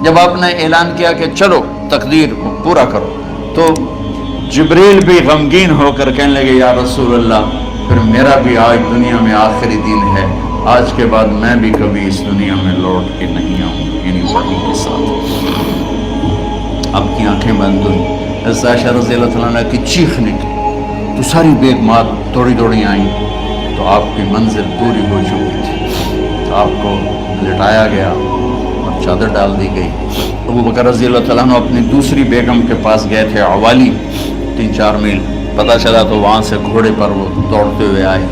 جب آپ نے اعلان کیا کہ چلو تقدیر کو پورا کرو، تو جبریل بھی غمگین ہو کر کہنے لگے یا رسول اللہ پھر میرا بھی آج دنیا میں آخری دن ہے، آج کے بعد میں بھی کبھی اس دنیا میں لوٹ کے نہیں آؤں، یعنی وحی کے ساتھ۔ آپ کی آنکھیں بند ہوئی، حضرت عائشہ رضی اللہ تعالیٰ عنہ کی چیخ نکلی تو ساری بیگمات دوڑی دوڑی آئیں، تو آپ کی منزل پوری ہو چکی تھی، آپ کو لٹایا گیا اور چادر ڈال دی گئی۔ ابو بکر رضی اللہ تعالیٰ عنہ اپنی دوسری بیگم کے پاس گئے تھے عوالی، 3-4 میل، پتہ چلا تو وہاں سے گھوڑے پر وہ دوڑتے ہوئے آئے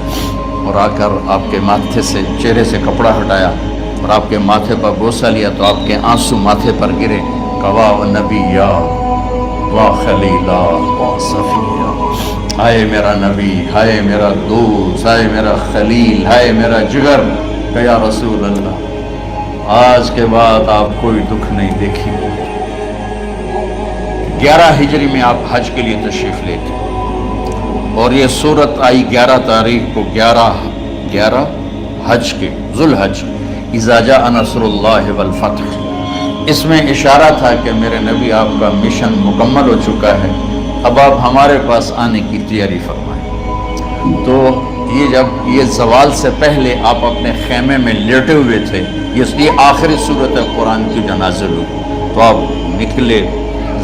اور آ کر آپ کے ماتھے سے، چہرے سے کپڑا ہٹایا اور آپ کے ماتھے پر بوسہ لیا تو آپ کے آنسو ماتھے پر گرے، کوا و نبیا و خلیلا و صفیہ، ہائے میرا نبی، ہائے میرا دوست، ہائے میرا خلیل، ہائے میرا جگر، کہ یا رسول اللہ آج کے بعد آپ کوئی دکھ نہیں دیکھی۔ 11 ہجری میں آپ حج کے لیے تشریف لے تھے اور یہ صورت آئی 11 تاریخ کو، 11 حج کے، ذوالحج، اذا جاء نصر اللہ والفتح۔ اس میں اشارہ تھا کہ میرے نبی آپ کا مشن مکمل ہو چکا ہے، اب آپ ہمارے پاس آنے کی تیاری فرمائیں۔ تو یہ جب یہ زوال سے پہلے آپ اپنے خیمے میں لیٹے ہوئے تھے، یہ آخری صورت قرآن کی جو نازل ہوئی، تو آپ نکلے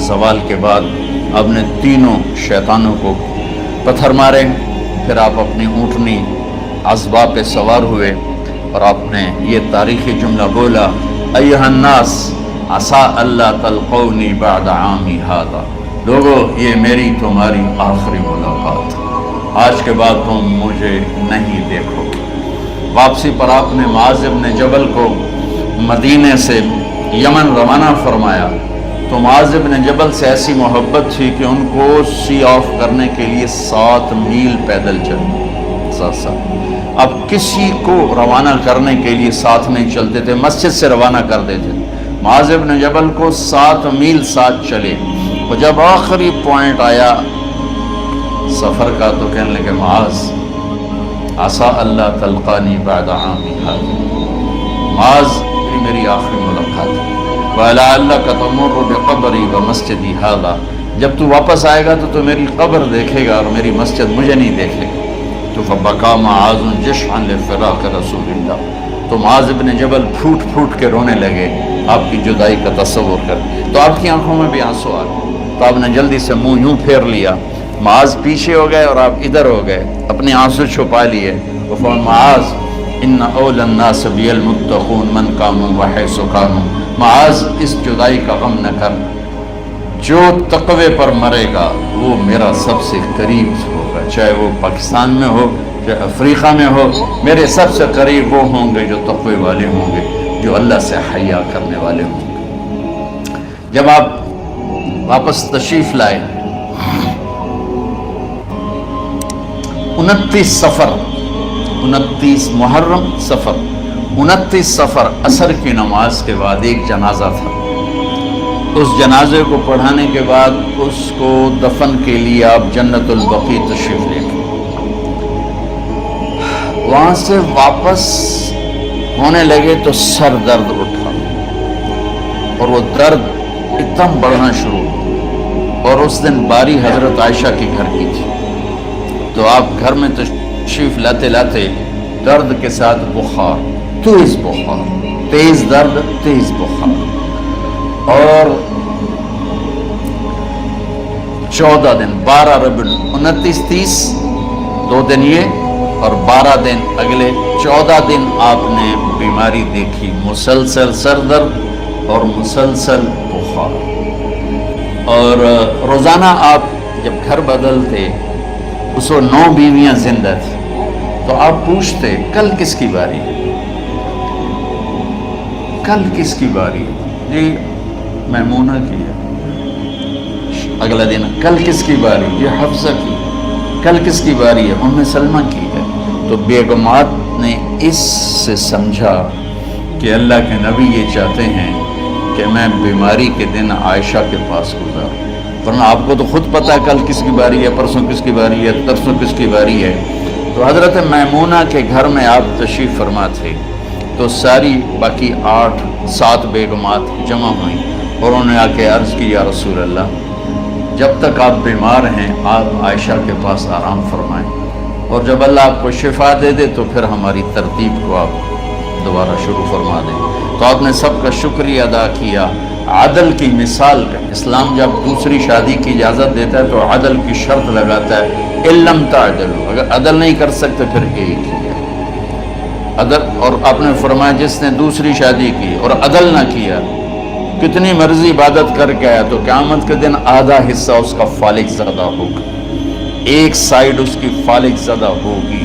زوال کے بعد، آپ نے تینوں شیطانوں کو پتھر مارے، پھر آپ اپنی اونٹنی عذبہ پہ سوار ہوئے اور آپ نے یہ تاریخی جملہ بولا، ایھا الناس عسیٰ اللہ تلقونی بعد عامی ھذا، لوگو یہ میری تمہاری آخری ملاقات، آج کے بعد تم مجھے نہیں دیکھو گے۔ واپسی پر آپ نے معاذ بن جبل کو مدینے سے یمن روانہ فرمایا، تو معاذ بن جبل سے ایسی محبت تھی کہ ان کو سی آف کرنے کے لیے 7 میل پیدل چلے، 7۔ اب کسی کو روانہ کرنے کے لیے ساتھ نہیں چلتے تھے، مسجد سے روانہ کر دیتے تھے، معاذ بن جبل کو 7 میل ساتھ چلے، اور جب آخری پوائنٹ آیا سفر کا تو کہنے لگے معاذ عسیٰ اللہ تلقانی بعد عامی ھذا، معاذ میری آخری ملاقات ہے، وَلَعَلَّكَ تَمُرُّ بِقَبْرِي وَمَسْجِدِي ھذا، جب تو واپس آئے گا تو میری قبر دیکھے گا اور میری مسجد مجھے نہیں دیکھے گا۔ تو فَبَكَى مُعَاذٌ جَشْعًا لِفِرَاقِ رسول اللہ، تو معاذ بن جبل پھوٹ پھوٹ کے رونے لگے آپ کی جدائی کا تصور کر، تو آپ کی آنکھوں میں بھی آنسو آ گئے، تو آپ نے جلدی سے منہ یوں پھیر لیا، معاذ پیچھے ہو گئے اور آپ ادھر ہو گئے، اپنے آنسو چھپا لیے، وَفَقَالَ مُعَاذ ان اول الناس بی المتقون من کانوا وحیث کانوا، معاذ اس جدائی کا غم نہ کر، جو تقوی پر مرے گا وہ میرا سب سے قریب ہوگا، چاہے وہ پاکستان میں ہو چاہے افریقہ میں ہو، میرے سب سے قریب وہ ہوں گے جو تقوی والے ہوں گے، جو اللہ سے حیا کرنے والے ہوں گے۔ جب آپ واپس تشریف لائے 29 صفر، 29 محرم صفر، 29 صفر عصر کی نماز کے بعد ایک جنازہ تھا، اس جنازے کو پڑھانے کے بعد اس کو دفن کے لیے آپ جنت البقیع تشریف لے گئے، وہاں سے واپس ہونے لگے تو سر درد اٹھا اور وہ درد اتنا بڑھنا شروع ہوا، اور اس دن باری حضرت عائشہ کے گھر کی تھی، تو آپ گھر میں تشریف لاتے لاتے درد کے ساتھ بخار، تیز درد، تیز بخار، اور 14 دن 12 ربیع 29 30 2 دن یہ اور 12 دن اگلے 14 دن آپ نے بیماری دیکھی، مسلسل سر درد اور مسلسل بخار، اور روزانہ آپ جب گھر بدلتے اس وقت 9 بیویاں زندہ تھیں، تو آپ پوچھتے کل کس کی باری ہے، کل کس کی باری ہے، جی میمونہ کی ہے، اگلا دن کل کس کی باری، یہ حفصہ کی، کل کس کی باری ہے، ام سلمہ کی ہے۔ تو بیگمات نے اس سے سمجھا کہ اللہ کے نبی یہ چاہتے ہیں کہ میں بیماری کے دن عائشہ کے پاس گزاروں، ورنہ آپ کو تو خود پتہ ہے کل کس کی باری ہے، پرسوں کس کی باری ہے، ترسوں کس کی باری ہے۔ تو حضرت میمونہ کے گھر میں آپ تشریف فرما تھے، تو ساری باقی 8-7 بیگمات جمع ہوئیں اور انہوں نے آ کے عرض کی یا رسول اللہ جب تک آپ بیمار ہیں آپ عائشہ کے پاس آرام فرمائیں، اور جب اللہ آپ کو شفا دے دے تو پھر ہماری ترتیب کو آپ دوبارہ شروع فرما دیں۔ تو آپ نے سب کا شکریہ ادا کیا۔ عدل کی مثال کا اسلام جب دوسری شادی کی اجازت دیتا ہے تو عدل کی شرط لگاتا ہے اِلَّمْ تَعْدِلُوا، اگر عدل نہیں کر سکتے پھر ایک ہی ہے عدل۔ اور آپ نے فرمایا جس نے دوسری شادی کی اور عدل نہ کیا کتنی مرضی عبادت کر کے آیا تو قیامت کے دن آدھا حصہ اس کا فالج زدہ ہوگا، ایک سائیڈ اس کی فالج زدہ ہوگی،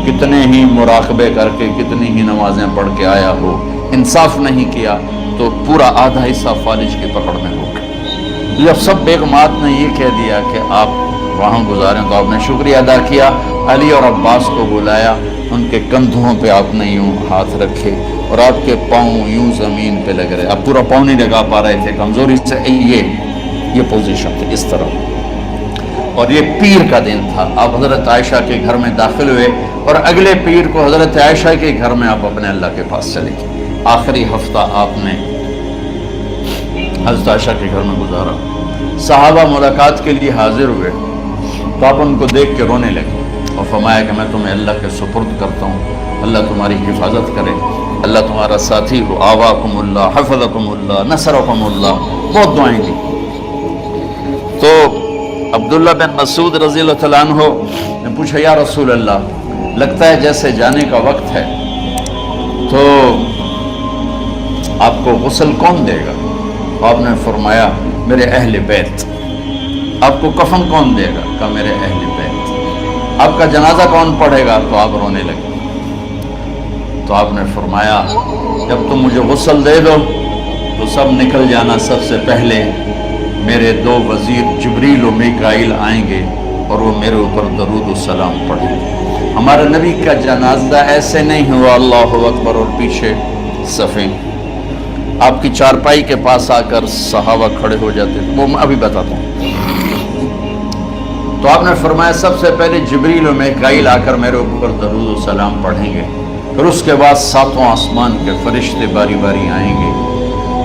کتنے ہی مراقبے کر کے کتنی ہی نمازیں پڑھ کے آیا ہو، انصاف نہیں کیا تو پورا آدھا حصہ فالج کی پکڑ میں ہوگا۔ جب سب بیگمات نے یہ کہہ دیا کہ آپ وہاں گزاریں تو آپ نے شکریہ ادا کیا، علی اور عباس کو بلایا، ان کے کندھوں پہ آپ نے یوں ہاتھ رکھے اور آپ کے پاؤں یوں زمین پہ لگ رہے، آپ پورا پاؤں نہیں لگا پا رہے تھے کمزوری سے، یہ پوزیشن تھی اس طرح۔ اور یہ پیر کا دن تھا، آپ حضرت عائشہ کے گھر میں داخل ہوئے اور اگلے پیر کو حضرت عائشہ کے گھر میں آپ اپنے اللہ کے پاس چلے گئے۔ آخری ہفتہ آپ نے حضرت عائشہ کے گھر میں گزارا۔ صحابہ ملاقات کے لیے حاضر ہوئے تو آپ ان کو دیکھ کے رونے لگے اور فرمایا کہ میں تمہیں اللہ کے سپرد کرتا ہوں، اللہ تمہاری حفاظت کرے، اللہ تمہارا ساتھی ہو، آواکم اللہ، حفظکم اللہ، نصرکم اللہ، بہت دعائیں دی۔ تو عبداللہ بن مسعود رضی اللہ تعالیٰ عنہ نے پوچھا یا رسول اللہ لگتا ہے جیسے جانے کا وقت ہے، تو آپ کو غسل کون دے گا؟ آپ نے فرمایا میرے اہل بیت۔ آپ کو کفن کون دے گا؟ کہا میرے اہل بیت۔ آپ کا جنازہ کون پڑھے گا؟ تو آپ رونے لگے۔ تو آپ نے فرمایا جب تم مجھے غسل دے دو تو سب نکل جانا، سب سے پہلے میرے 2 وزیر جبریل و میکائیل آئیں گے اور وہ میرے اوپر درود و سلام پڑھیں گے۔ ہمارے نبی کا جنازہ ایسے نہیں ہوا اللہ اکبر اور پیچھے صفیں، آپ کی چارپائی کے پاس آ کر صحابہ کھڑے ہو جاتے، وہ میں ابھی بتاتا ہوں۔ تو آپ نے فرمایا سب سے پہلے جبریل و میکائیل آ کر میرے اوپر درود و سلام پڑھیں گے، پھر اس کے بعد 7 آسمان کے فرشتے باری باری آئیں گے۔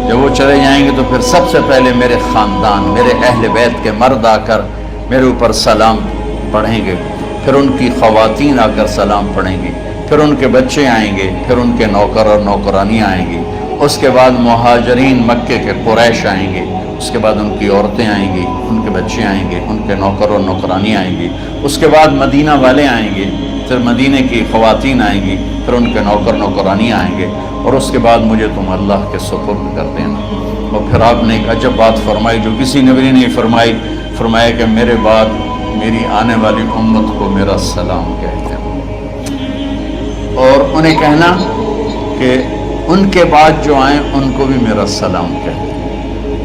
جب وہ چلے جائیں گے تو پھر سب سے پہلے میرے خاندان، میرے اہل بیت کے مرد آ کر میرے اوپر سلام پڑھیں گے، پھر ان کی خواتین آ کر سلام پڑھیں گی، پھر ان کے بچے آئیں گے، پھر ان کے نوکر اور نوکرانیاں آئیں گی، اس کے بعد مہاجرین مکے کے قریش آئیں گے، اس کے بعد ان کی عورتیں آئیں گی، ان کے بچے آئیں گے، ان کے نوکر اور نوکرانی آئیں گی، اس کے بعد مدینہ والے آئیں گے، پھر مدینہ کی خواتین آئیں گی، پھر ان کے نوکر نوکرانی آئیں گے، اور اس کے بعد مجھے تم اللہ کے سپرد کر دینا۔ اور پھر آپ نے ایک عجب بات فرمائی جو کسی نبی نے نہیں فرمائی، فرمایا کہ میرے بعد میری آنے والی امت کو میرا سلام کہتے ہیں، اور انہیں کہنا کہ ان کے بعد جو آئیں ان کو بھی میرا سلام کہتے ہیں۔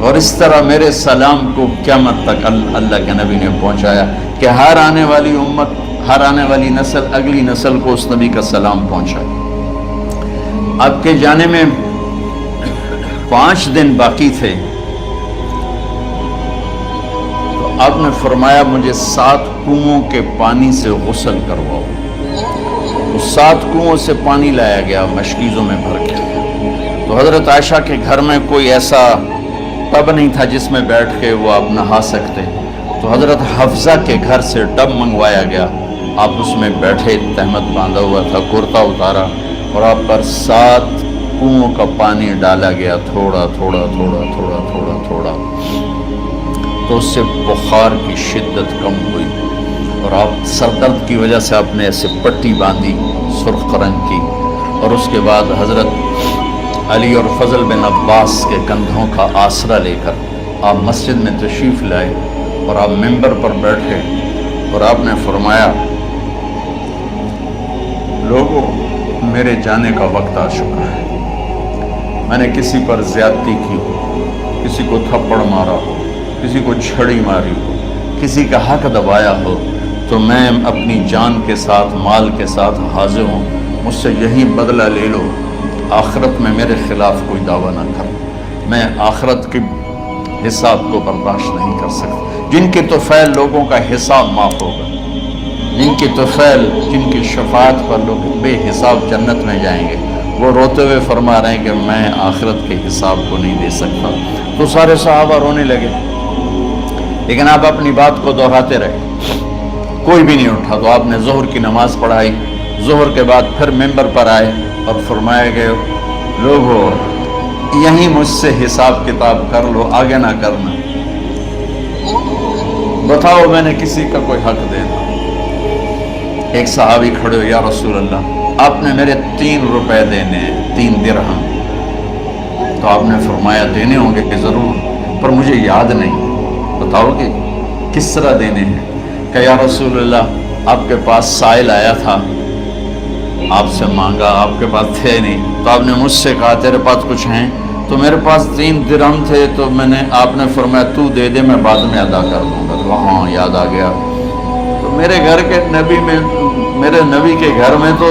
اور اس طرح میرے سلام کو قیامت تک اللہ کے نبی نے پہنچایا کہ ہر آنے والی امت، ہر آنے والی نسل اگلی نسل کو اس نبی کا سلام پہنچائے۔ آپ کے جانے میں 5 دن باقی تھے تو آپ نے فرمایا مجھے 7 کنوؤں کے پانی سے غسل کرواؤ۔ تو 7 کنوؤں سے پانی لایا گیا مشکیزوں میں بھر کے۔ تو حضرت عائشہ کے گھر میں کوئی ایسا ٹب نہیں تھا جس میں بیٹھ کے وہ آپ نہا سکتے، تو حضرت حفصہ کے گھر سے ٹب منگوایا گیا، آپ اس میں بیٹھے، تہمت باندھا ہوا تھا، کرتا اتارا اور آپ پر 7 کنوؤں کا پانی ڈالا گیا، تھوڑا تھوڑا تھوڑا تھوڑا تھوڑا تھوڑا، تو اس سے بخار کی شدت کم ہوئی اور آپ سر درد کی وجہ سے آپ نے ایسے پٹی باندھی سرخ رنگ کی، اور اس کے بعد حضرت علی اور فضل بن عباس کے کندھوں کا آسرا لے کر آپ مسجد میں تشریف لائے اور آپ ممبر پر بیٹھے اور آپ نے فرمایا لوگوں میرے جانے کا وقت آ چکا ہے، میں نے کسی پر زیادتی کی ہو، کسی کو تھپڑ مارا ہو، کسی کو چھڑی ماری ہو، کسی کا حق دبایا ہو، تو میں اپنی جان کے ساتھ مال کے ساتھ حاضر ہوں، مجھ سے یہی بدلہ لے لو، آخرت میں میرے خلاف کوئی دعویٰ نہ کر، میں آخرت کے حساب کو برداشت نہیں کر سکتا۔ جن کے طفیل لوگوں کا حساب معاف ہوگا، جن کے طفیل، جن کی شفاعت پر لوگ بے حساب جنت میں جائیں گے، وہ روتے ہوئے فرما رہے ہیں کہ میں آخرت کے حساب کو نہیں دے سکتا. تو سارے صحابہ رونے لگے، لیکن آپ اپنی بات کو دہراتے رہے، کوئی بھی نہیں اٹھا. تو آپ نے ظہر کی نماز پڑھائی. ظہر کے بعد پھر ممبر پر آئے اور فرمایا کہ لوگو یہیں مجھ سے حساب کتاب کر لو، آگے نہ کرنا. بتاؤ میں نے کسی کا کوئی حق دینا. ایک صحابی کھڑے ہو، یا رسول اللہ آپ نے میرے 3 روپے دینے ہیں، 3 درہم. تو آپ نے فرمایا دینے ہوں گے کہ ضرور، پر مجھے یاد نہیں، بتاؤ کہ کس طرح دینے ہیں. کہ یا رسول اللہ آپ کے پاس سائل آیا تھا، آپ سے مانگا، آپ کے پاس تھے نہیں، تو آپ نے مجھ سے کہا تیرے پاس کچھ ہیں؟ تو میرے پاس 3 درہم تھے، تو آپ نے فرمایا تو دے دے، میں بعد میں ادا کر دوں گا. تو ہاں یاد آ گیا. تو میرے گھر کے میرے نبی کے گھر میں تو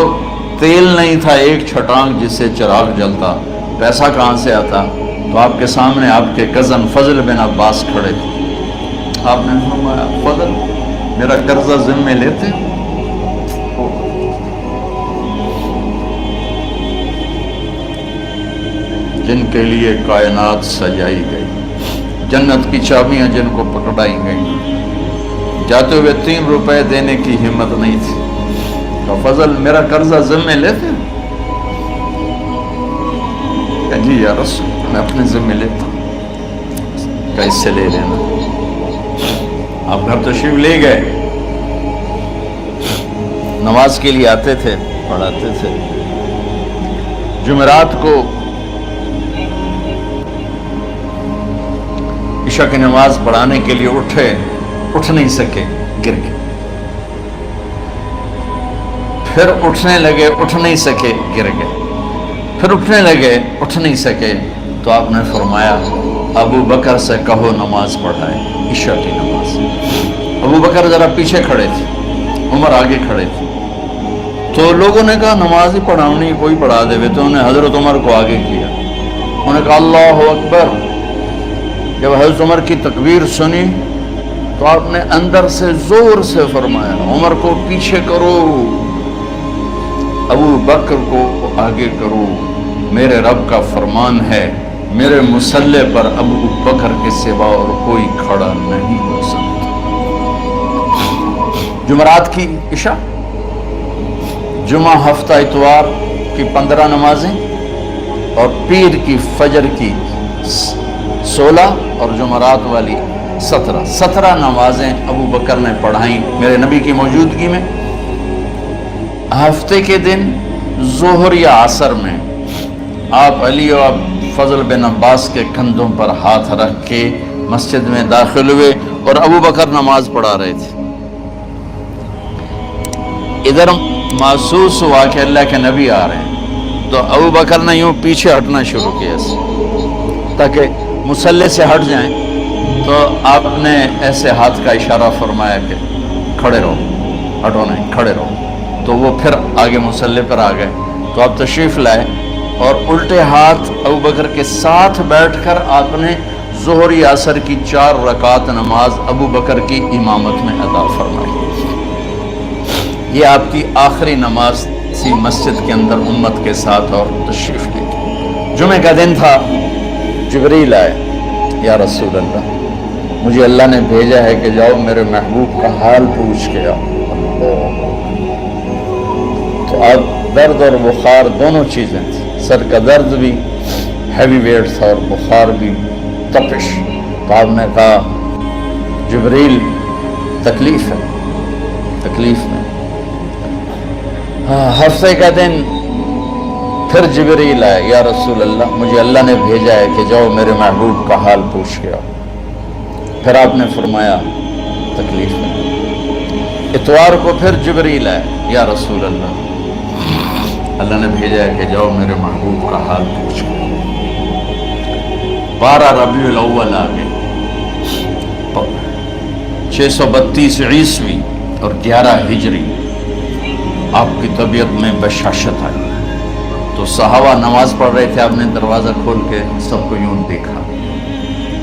تیل نہیں تھا، ایک چھٹانگ جس سے چراغ جلتا، پیسہ کہاں سے آتا؟ تو آپ کے سامنے آپ کے کزن فضل بن عباس کھڑے تھے. آپ نے فرمایا فضل میرا قرضہ ذمے لیتے؟ جن کے لیے کائنات سجائی گئی، جنت کی چابیاں جن کو پکڑائی گئی، جاتے ہوئے 3 روپے دینے کی ہمت نہیں تھی. تو فضل میرا قرضہ ذمے لیتے؟ کہ جی یا رسول میں اپنے ذمے لیتا ہوں. کیسے لے لینا؟ آپ گھر تشریف لے گئے، نماز کے لیے آتے تھے، پڑھاتے تھے. جمعرات کو عشاء کی نماز پڑھانے کے لیے اٹھ نہیں سکے، گر گئے. پھر اٹھنے لگے، اٹھ نہیں سکے، گر گئے. پھر اٹھنے لگے، اٹھ نہیں سکے. تو آپ نے فرمایا ابو بکر سے کہو نماز پڑھائے، عشاء کی نماز. ابو بکر ذرا پیچھے کھڑے تھے، عمر آگے کھڑے تھے. تو لوگوں نے کہا نماز ہی پڑھاؤنی، کوئی پڑھا دے. تو انہوں نے حضرت عمر کو آگے کیا. انہوں نے کہا اللہ اکبر. جب حضرت عمر کی تکبیر سنی تو آپ نے اندر سے زور سے فرمایا عمر کو پیچھے کرو، ابو بکر کو آگے کرو. میرے رب کا فرمان ہے میرے مصلی پر ابو بکر کے سوا اور کوئی کھڑا نہیں ہو سکتا. جمعرات کی عشاء، جمعہ ہفتہ اتوار کی 15 نمازیں اور پیر کی فجر کی 16 اور جمعرات والی 17 نمازیں ابو بکر نے پڑھائیں میرے نبی کی موجودگی میں. ہفتے کے دن ظہر یا عصر میں آپ علی اور فضل بن عباس کے کندھوں پر ہاتھ رکھ کے مسجد میں داخل ہوئے اور ابو بکر نماز پڑھا رہے تھے. ادھر محسوس ہوا کہ اللہ کے نبی آ رہے ہیں، تو ابو بکر نے یوں پیچھے ہٹنا شروع کیا تاکہ مصلی سے ہٹ جائیں. تو آپ نے ایسے ہاتھ کا اشارہ فرمایا کہ کھڑے رہو، ہٹو نہیں، کھڑے رہو. تو وہ پھر آگے مصلی پر آ گئے. تو آپ تشریف لائے اور الٹے ہاتھ ابو بکر کے ساتھ بیٹھ کر آپ نے ظہر یا عصر کی 4 رکعت نماز ابو بکر کی امامت میں ادا فرمائی. یہ آپ کی آخری نماز تھی مسجد کے اندر امت کے ساتھ اور تشریف لے. جمعہ کا دن تھا، جبریل آئے، یا رسول اللہ مجھے اللہ نے بھیجا ہے کہ جاؤ میرے محبوب کا حال پوچھ کے آؤ. تو اب درد اور بخار دونوں چیزیں تھیں، سر کا درد بھی ہیوی ویٹ تھا اور بخار بھی، تپش. تو آپ نے کہا جبریل تکلیف ہے، تکلیف میں. ہفتے کا دن پھر جبریل آئے، یا رسول اللہ مجھے اللہ نے بھیجا ہے کہ جاؤ میرے محبوب کا حال پوچھ کے آؤ. پھر آپ نے فرمایا تکلیف ہے. اتوار کو پھر جبریل آئے، یا رسول اللہ اللہ نے بھیجا ہے کہ جاؤ میرے محبوب کا حال پوچھ کے آؤ. 12 ربیع الاول آ گئے، 632 عیسوی اور 11 ہجری. آپ کی طبیعت میں بشاشت آئی. تو صحابہ نماز پڑھ رہے تھے، آپ نے دروازہ کھول کے سب کو یوں دیکھا.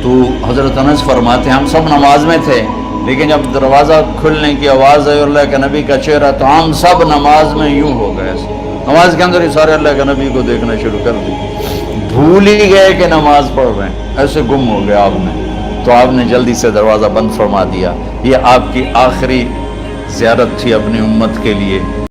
تو حضرت انس فرماتے ہیں ہم سب نماز میں تھے، لیکن جب دروازہ کھلنے کی آواز آئی اور اللہ کے نبی کا چہرہ، تو ہم سب نماز میں یوں ہو گئے. نماز کے اندر ہی سارے اللہ کے نبی کو دیکھنا شروع کر دی، بھول ہی گئے کہ نماز پڑھ رہے ہیں، ایسے گم ہو گئے آپ نے، تو آپ نے جلدی سے دروازہ بند فرما دیا۔ یہ آپ کی آخری زیارت تھی اپنی امت کے لیے۔